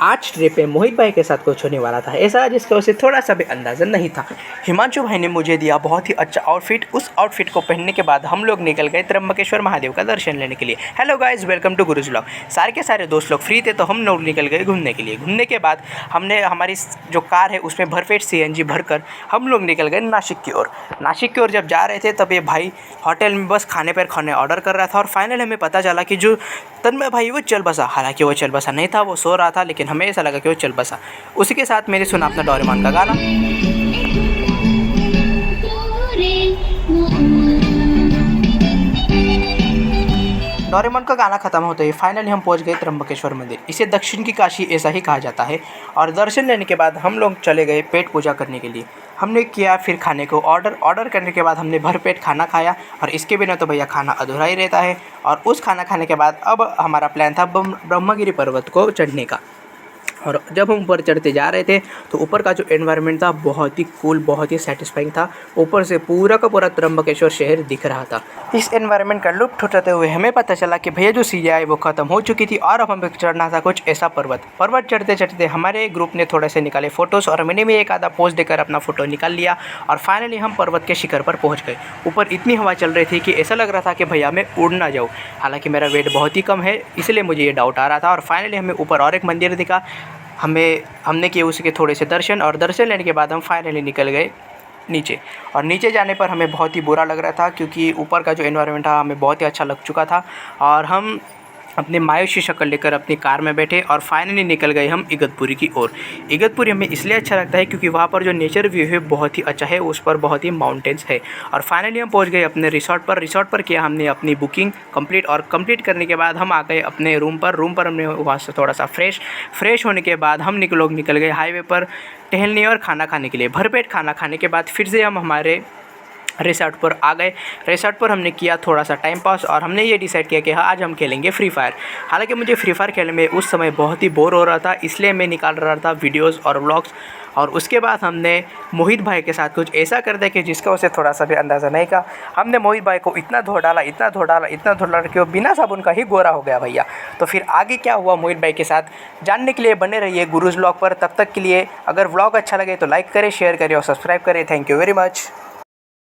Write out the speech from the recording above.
आज ट्रिप पे मोहित भाई के साथ कुछ होने वाला था ऐसा जिसका उसे थोड़ा सा भी अंदाज़ा नहीं था। हिमांशु भाई ने मुझे दिया बहुत ही अच्छा आउटफिट। उस आउटफिट को पहनने के बाद हम लोग निकल गए त्र्यंबकेश्वर महादेव का दर्शन लेने के लिए। Hello guys, welcome to Guru's vlog. सारे के सारे दोस्त लोग फ्री थे तो हम लोग निकल गए घूमने के लिए। घूमने के बाद हमने हमारी जो कार है उसमें भरपेट CNG भरकर हम लोग निकल गए नासिक की ओर। नासिक की ओर जब जा रहे थे तब ये भाई होटल में बस खाने पर खाने ऑर्डर कर रहा था और फाइनल हमें पता चला कि जो तन्मय भाई वो चल बसा। हालांकि वो चल बसा नहीं था, वो सो रहा था, लेकिन हमें ऐसा लगा कि वो चल बसा। उसी के साथ मैंने सुना अपना डोरेमोन का गाना। डोरेमोन का गाना खत्म होते ही फाइनली हम पहुंच गए त्र्यंबकेश्वर मंदिर। इसे दक्षिण की काशी ऐसा ही कहा जाता है। और दर्शन लेने के बाद हम लोग चले गए पेट पूजा करने के लिए। हमने किया फिर खाने को ऑर्डर करने के बाद हमने भरपेट खाना खाया और इसके बिना तो भैया खाना अधूरा ही रहता है। और उस खाना खाने के बाद अब हमारा प्लान था ब्रह्मगिरी पर्वत को चढ़ने का। और जब हम ऊपर चढ़ते जा रहे थे तो ऊपर का जो एनवायरनमेंट था बहुत ही कूल, बहुत ही सेटिस्फाइंग था। ऊपर से पूरा का पूरा त्र्यंबकेश्वर शहर दिख रहा था। इस एनवायरनमेंट का लुत्फ उठाते हुए हमें पता चला कि भैया जो सीढ़ियाँ है वो ख़त्म हो चुकी थी और अब हमें चढ़ना था कुछ ऐसा पर्वत चढ़ते चढ़ते हमारे ग्रुप ने थोड़े से निकाले फ़ोटोज़ और मैंने भी एक आधा पोज देकर अपना फ़ोटो निकाल लिया। और फाइनली हम पर्वत के शिखर पर पहुँच गए। ऊपर इतनी हवा चल रही थी कि ऐसा लग रहा था कि भैया मैं उड़ ना जाऊँ। हालाँकि मेरा वेट बहुत ही कम है, इसलिए मुझे ये डाउट आ रहा था। और फाइनली हमें ऊपर और एक मंदिर दिखा। हमने किए उसके थोड़े से दर्शन और दर्शन लेने के बाद हम फाइनली निकल गए नीचे। और नीचे जाने पर हमें बहुत ही बुरा लग रहा था क्योंकि ऊपर का जो एनवायरनमेंट था हमें बहुत ही अच्छा लग चुका था। और हम अपने मायूसी शक्ल लेकर अपनी कार में बैठे और फाइनली निकल गए हम इगतपुरी की ओर। इगतपुरी हमें इसलिए अच्छा लगता है क्योंकि वहाँ पर जो नेचर व्यू है बहुत ही अच्छा है, उस पर बहुत ही माउंटेन्स है। और फाइनली हम पहुँच गए अपने रिसॉर्ट पर किया हमने अपनी बुकिंग कंप्लीट करने के बाद हम आ गए अपने रूम पर हमने वहाँ से थोड़ा सा फ्रेश होने के बाद हम निकल गए हाईवे पर टहलने और खाना खाने के लिए। भरपेट खाना खाने के बाद फिर से हम हमारे रिसॉर्ट पर आ गए। रिसॉर्ट पर हमने किया थोड़ा सा टाइम पास और हमने ये डिसाइड किया कि हाँ आज हम खेलेंगे फ्री फायर। हालांकि मुझे फ्री फायर खेलने में उस समय बहुत ही बोर हो रहा था, इसलिए मैं निकाल रहा था वीडियोस और व्लॉग्स। और उसके बाद हमने मोहित भाई के साथ कुछ ऐसा कर दिया कि जिसका उसे थोड़ा सा भी अंदाज़ा नहीं था। हमने मोहित भाई को इतना धो डाला कि वो बिना साबुन का ही गोरा हो गया भैया। तो फिर आगे क्या हुआ मोहित भाई के साथ जानने के लिए बने रहिए गुरुज व्लॉग पर। तब तक के लिए अगर व्लॉग अच्छा लगे तो लाइक करें, शेयर करें और सब्सक्राइब करें। Thank you very much.